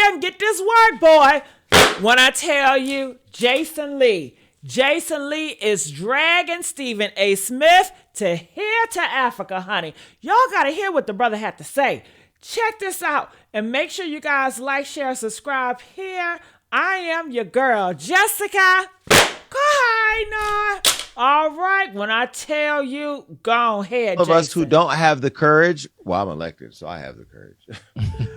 here and get this word, boy. When I tell you, Jason Lee is dragging Stephen A. Smith to here to Africa, honey. Y'all got to hear what the brother had to say. Check this out and make sure you guys like, share, subscribe here. I am your girl, Jessica Kohinoor. All right, when I tell you, go ahead, Of Jason. us who don't have the courage, well, I'm elected, so I have the courage.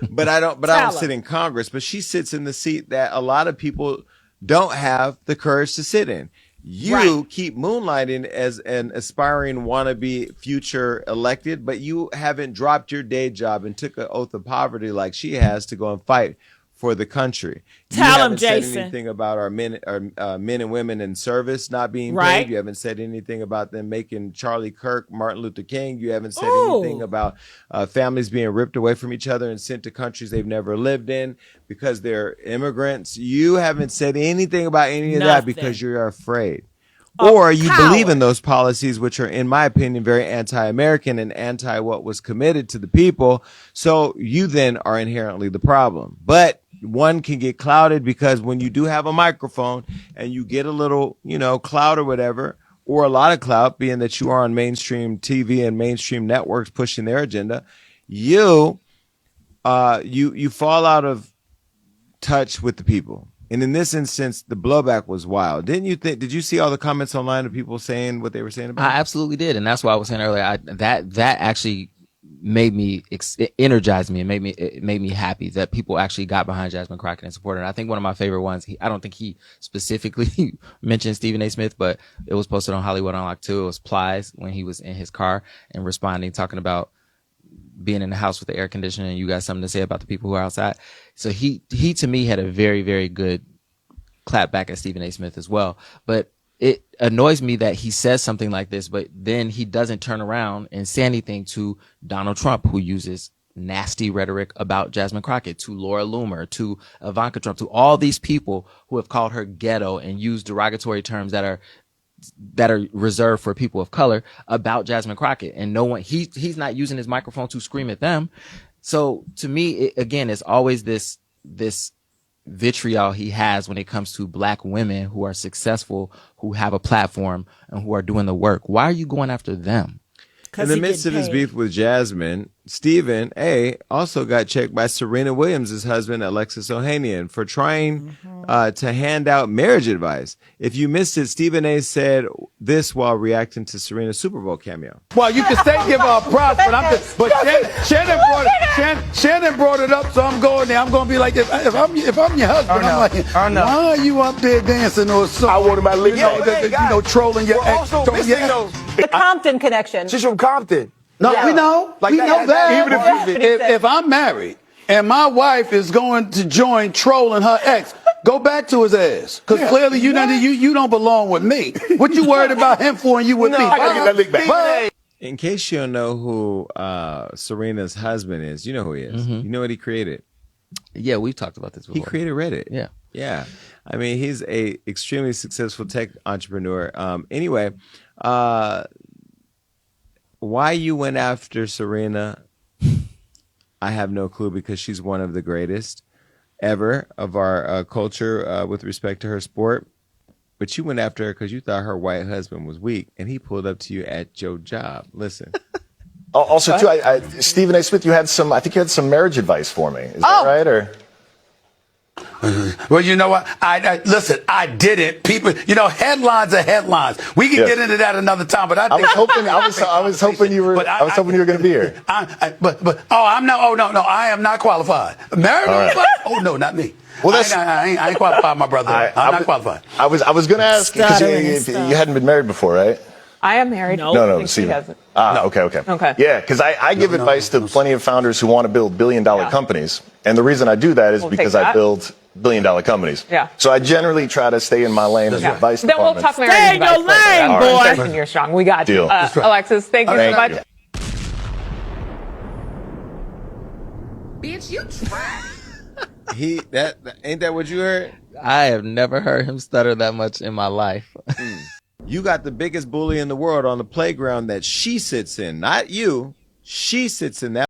But I don't sit in Congress, but she sits in the seat that a lot of people don't have the courage to sit in. You keep moonlighting as an aspiring wannabe future elected, but you haven't dropped your day job and took an oath of poverty like she has to go and fight for the country. Tell him, Jason. You haven't said anything about our men and women in service not being paid. You haven't said anything about them making Charlie Kirk, Martin Luther King. You haven't said anything about families being ripped away from each other and sent to countries they've never lived in because they're immigrants. You haven't said anything about any of that because you're afraid. Or you believe in those policies, which are, in my opinion, very anti-American and anti what was committed to the people. So you then are inherently the problem. But one can get clouded because when you do have a microphone and you get a little, clout or whatever, or a lot of clout, being that you are on mainstream TV and mainstream networks pushing their agenda, you fall out of touch with the people. And in this instance, the blowback was wild. Did you see all the comments online of people saying what they were saying about it? I absolutely did. And that's why I was saying earlier, that actually made me energized me and made me happy that people actually got behind Jasmine Crockett and supported her. And I think one of my favorite ones, I don't think he specifically mentioned Stephen A. Smith, but it was posted on Hollywood Unlocked too. It was Plies when he was in his car and responding, talking about being in the house with the air conditioning, and you got something to say about the people who are outside. So he to me had a very, very good clap back at Stephen A. Smith as well. But it annoys me that he says something like this, but then he doesn't turn around and say anything to Donald Trump, who uses nasty rhetoric about Jasmine Crockett, to Laura Loomer, to Ivanka Trump, to all these people who have called her ghetto and used derogatory terms that are reserved for people of color about Jasmine Crockett. And no one, he's not using his microphone to scream at them. So to me, it's always this vitriol he has when it comes to black women who are successful, who have a platform and who are doing the work. Why are you going after them? In the midst of his beef with Jasmine, Stephen A. also got checked by Serena Williams' husband, Alexis Ohanian, for trying to hand out marriage advice. If you missed it, Stephen A. said this while reacting to Serena's Super Bowl cameo. Well, you can say give her props, but Shannon brought it up, so I'm going there. I'm going to be like, if I'm your husband, I'm like, why are you up there dancing or something? I wanted my trolling your ex. The Compton connection. She's from Compton. No, Yeah. we know that. Even if I'm married and my wife is going to join trolling her ex, go back to his ass. Because clearly you don't belong with me. What you worried about him for and you with me? I gotta get that lick back. In case you don't know who Serena's husband is, you know who he is. You know what he created? Yeah, we've talked about this before. He created Reddit. Yeah. Yeah. I mean, he's a extremely successful tech entrepreneur. Anyway, why you went after Serena, I have no clue, because she's one of the greatest ever of our culture with respect to her sport. But you went after her because you thought her white husband was weak, and he pulled up to you at your job. Listen. Also, too, Stephen A. Smith, I think you had some marriage advice for me. Is that right? Or? Well, you know what? Listen, I didn't. People, headlines are headlines. We can get into that another time, but I was hoping you were going to be here. I am not qualified. Married? Right. Oh no, not me. Well, I ain't qualified, my brother. I'm not qualified. I was going to ask, because you hadn't been married before, right? I am married. No, Stephen. Okay. Yeah, because I give advice to plenty of founders who want to build billion-dollar companies. And the reason I do that is because I build billion-dollar companies. Yeah. So I generally try to stay in my lane as advice department. Then we'll talk marriage advice later. Stay in your lane, boy. You're strong. We got you. Alexis, thank you so much. Bitch, you trash. Ain't that what you heard? I have never heard him stutter that much in my life. You got the biggest bully in the world on the playground that she sits in, not you. She sits in that.